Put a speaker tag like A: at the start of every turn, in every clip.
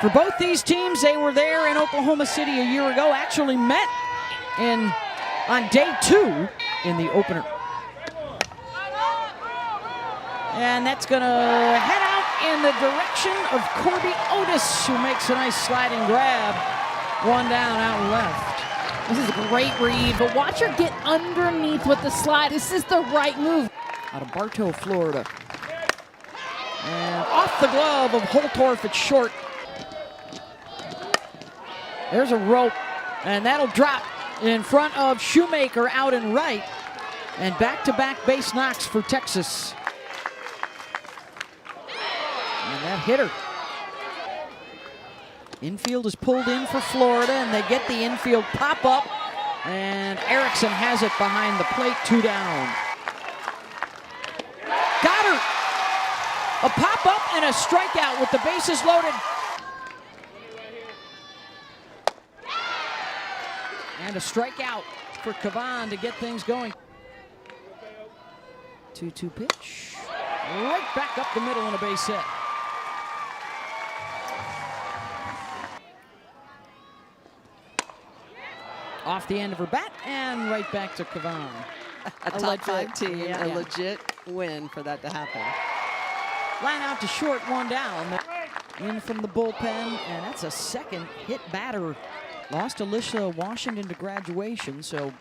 A: For both these teams, they were there in Oklahoma City a year ago, actually met on day 2 in the opener. And that's going to head out in the direction of Corby Otis, who makes a nice sliding grab. One down, out left.
B: This is a great read, but watch her get underneath with the slide. This is the right move.
A: Out of Bartow, Florida. And off the glove of Holtorf, it's short. There's a rope, and that'll drop in front of Shoemaker out and right. And back-to-back base knocks for Texas. And that hit her. Infield is pulled in for Florida, and they get the infield pop-up. And Erickson has it behind the plate, 2 down. Got her! A pop-up and a strikeout with the bases loaded. And a strikeout for Cavan to get things going. 2-2 pitch. Right back up the middle and a base hit. Off the end of her bat and right back to Cavan.
C: A top 5 team, a legit win for that to happen.
A: Line out to short, 1 down. In from the bullpen, and that's a second hit batter. Lost Alicia Washington to graduation, so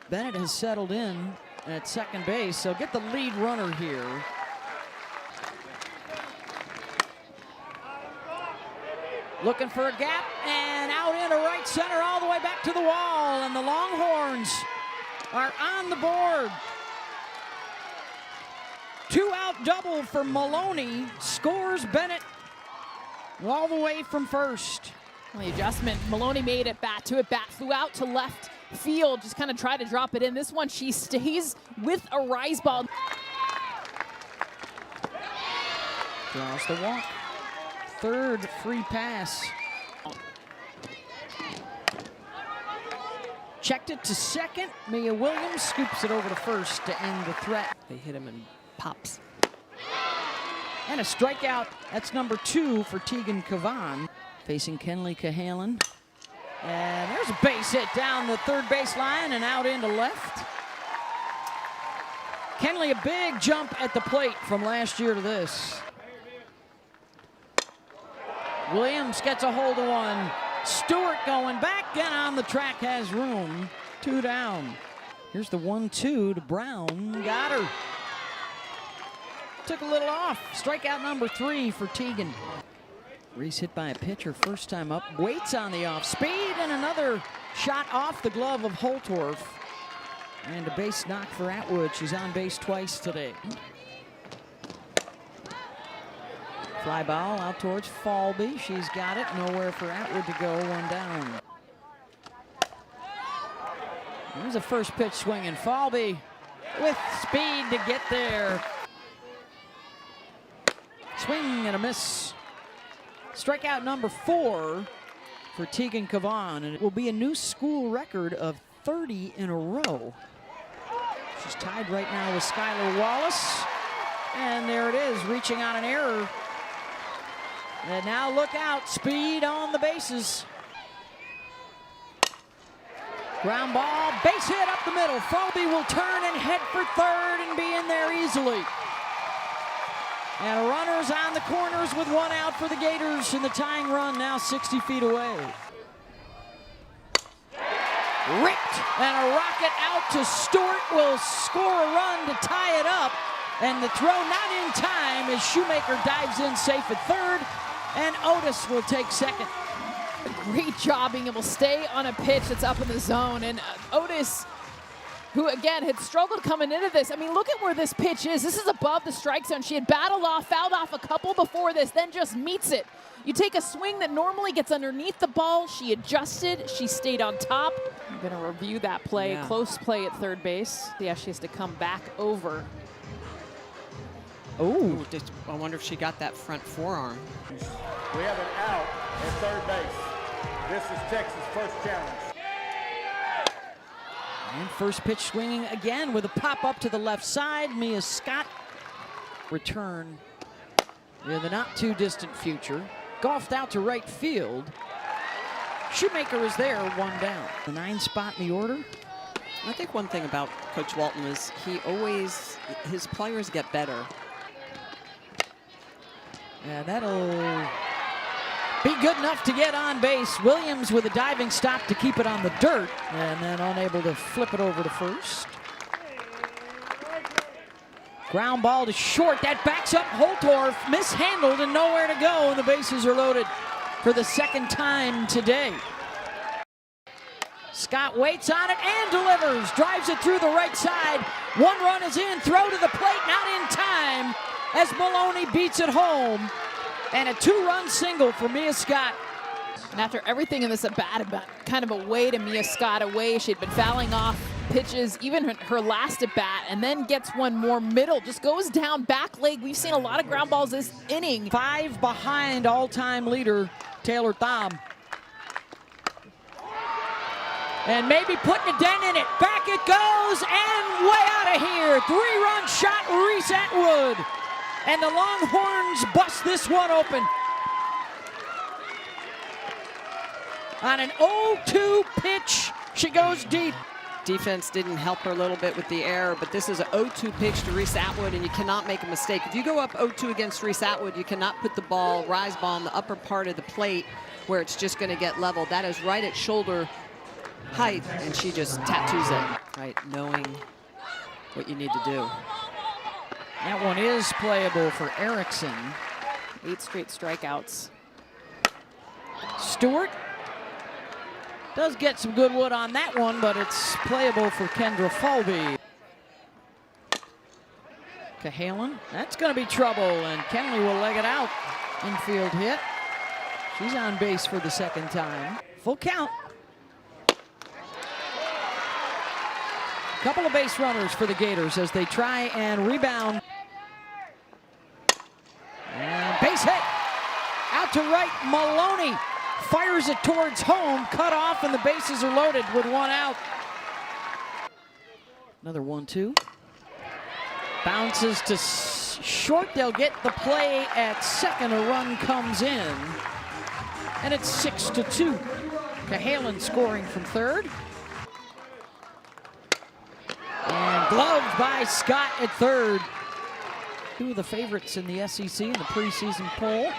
A: Bennett has settled in at second base. So get the lead runner here. Looking for a gap, and out into right center all the way back to the wall, and the Longhorns are on the board. 2-out double for Maloney, scores Bennett all the way from first.
B: Well, the adjustment, Maloney made it bat, flew out to left field, just kind of tried to drop it in. This one, she stays with a rise ball.
A: Draws the walk. Third free pass. Checked it to second. Mia Williams scoops it over to first to end the threat.
C: They hit him in pops.
A: And a strikeout. That's number 2 for Tegan Cavan. Facing Kenley Cahalan. And there's a base hit down the third base line and out into left. Kenley, a big jump at the plate from last year to this. Williams gets a hold of one. Stewart going back and on the track has room. 2 down. Here's the 1-2 to Brown. Got her. Took a little off. Strikeout number 3 for Tegan. Reese hit by a pitcher first time up. Waits on the off speed and another shot off the glove of Holtorf. And a base knock for Atwood. She's on base twice today. Fly ball out towards Falby. She's got it. Nowhere for Atwood to go. 1 down. There's a first pitch swinging. Falby with speed to get there. Swing and a miss. Strikeout number 4 for Tegan Cavan. And it will be a new school record of 30 in a row. She's tied right now with Skylar Wallace. And there it is, reaching on an error. And now look out, speed on the bases. Ground ball, base hit up the middle. Falby will turn and head for third and be in there easily. And runners on the corners with 1 out for the Gators, and the tying run now 60 feet away. Ripped, and a rocket out to Stewart will score a run to tie it up. And the throw not in time as Shoemaker dives in safe at third, and Otis will take second.
B: A great job being able to stay on a pitch that's up in the zone. And Otis, who again had struggled coming into this. I mean, look at where this pitch is. This is above the strike zone. She had battled off, fouled off a couple before this, then just meets it. You take a swing that normally gets underneath the ball. She adjusted, she stayed on top. I'm gonna review that play, close play at third base. Yeah, she has to come back over.
C: Oh, I wonder if she got that front forearm.
D: We have an out at third base. This is Texas' first challenge.
A: And first pitch swinging again with a pop up to the left side. Mia Scott return in the not too distant future. golfed out to right field. Shoemaker is there, 1 down. The 9 spot in the order.
C: I think one thing about Coach Walton is his players get better.
A: Yeah, that'll be good enough to get on base. Williams with a diving stop to keep it on the dirt, and then unable to flip it over to first. Ground ball to short. That backs up Holtorf, mishandled and nowhere to go, and the bases are loaded for the 2nd time today. Scott waits on it and delivers. Drives it through the right side. 1 run is in. Throw to the plate, not in time, as Maloney beats it home. And a 2-run single for Mia Scott.
B: And after everything in this at-bat, kind of a way to Mia Scott away. She had been fouling off pitches, even her last at-bat, and then gets one more middle. Just goes down back leg. We've seen a lot of ground balls this inning.
A: 5 behind all-time leader Taylor Thom. And maybe putting a dent in it. Back it goes, and way out of here. 3-run shot, Reese Atwood. And the Longhorns bust this one open. On an 0-2 pitch, she goes deep.
C: Defense didn't help her a little bit with the error, but this is an 0-2 pitch to Reese Atwood, and you cannot make a mistake. If you go up 0-2 against Reese Atwood, you cannot put the rise ball in the upper part of the plate where it's just going to get leveled. That is right at shoulder height, and she just tattoos it. Right, knowing what you need to do.
A: That one is playable for Erickson.
B: 8 straight strikeouts.
A: Stewart does get some good wood on that one, but it's playable for Kendra Falvey. Cahalan, that's going to be trouble, and Kenley will leg it out. Infield hit. She's on base for the 2nd time. Full count. Couple of base runners for the Gators as they try and rebound. And base hit. Out to right, Maloney fires it towards home, cut off, and the bases are loaded with 1 out. Another 1-2. Bounces to short. They'll get the play at 2nd. A run comes in, and it's 6-2. Cahalan scoring from 3rd. And gloved by Scott at 3rd. 2 of the favorites in the SEC in the preseason poll.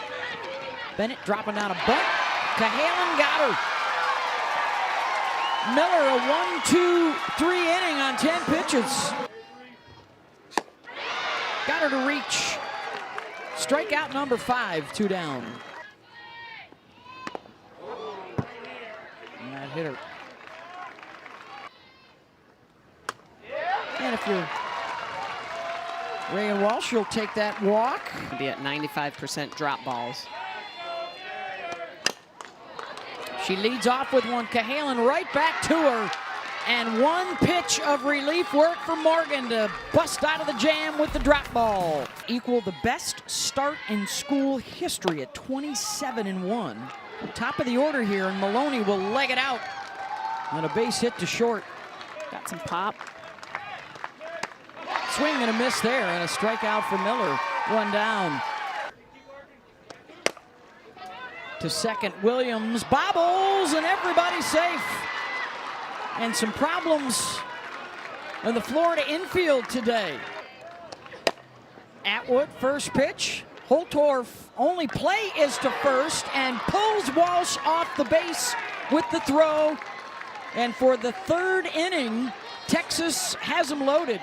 A: Bennett dropping down a bunt. Cahalan got her. Miller a 1-2-3 inning on 10 pitches. Got her to reach. Strikeout number 5, 2 down. And that hit her. And if you're Reagan Walsh, you'll take that walk.
C: It'll be at 95% drop balls.
A: She leads off with one. Cahalan right back to her. And 1 pitch of relief work for Morgan to bust out of the jam with the drop ball. Equal the best start in school history at 27-1. Top of the order here, and Maloney will leg it out. On a base hit to short.
B: Got some pop.
A: Swing and a miss there, and a strikeout for Miller. 1 down. To 2nd, Williams bobbles, and everybody's safe. And some problems in the Florida infield today. Atwood, first pitch. Holtorf, only play is to first, and pulls Walsh off the base with the throw. And for the 3rd inning, Texas has them loaded.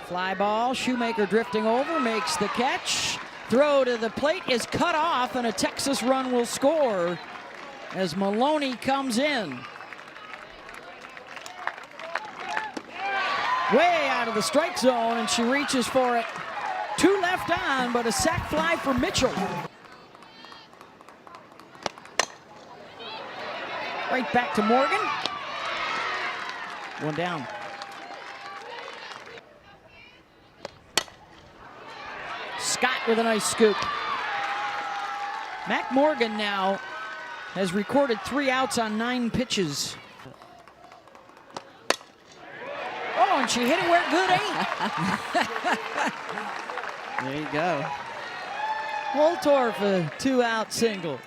A: Fly ball, Shoemaker drifting over, makes the catch. Throw to the plate is cut off, and a Texas run will score as Maloney comes in. Way out of the strike zone, and she reaches for it. 2 left on, but a sac fly for Mitchell. Right back to Morgan. 1 down. Scott with a nice scoop. Mac Morgan now has recorded 3 outs on 9 pitches. Oh, and she hit it where good ain't.
C: There you go.
A: Holtorf, a 2-out single.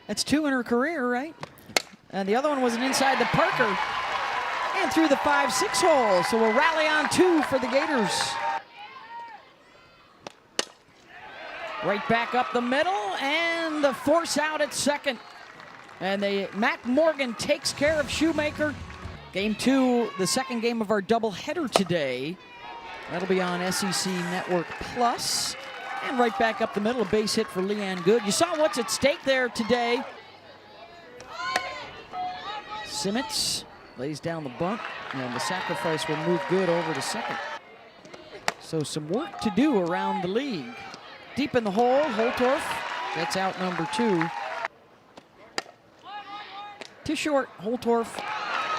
A: That's 2 in her career, right? And the other one was an inside the Parker and through the 5-6 hole. So we'll rally on 2 for the Gators. Right back up the middle and the force out at second. And Mac Morgan takes care of Shoemaker. Game 2, the second game of our doubleheader today. That'll be on SEC Network Plus. And right back up the middle, a base hit for Leanne Good. You saw what's at stake there today. Simmons lays down the bunt, and the sacrifice will move Good over to second. So some work to do around the league. Deep in the hole, Holtorf gets out number 2. Too short, Holtorf.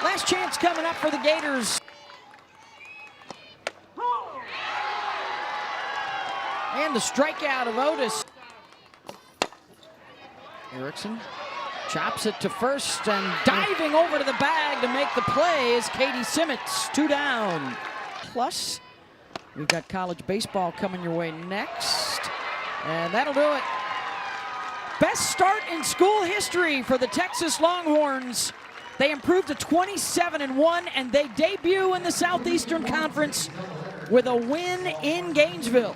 A: Last chance coming up for the Gators. And the strikeout of Otis. Erickson chops it to first, and diving over to the bag to make the play is Katie Simmons. 2 down. Plus, we've got college baseball coming your way next. And that'll do it. Best start in school history for the Texas Longhorns. They improved to 27-1, and they debut in the Southeastern Conference with a win in Gainesville.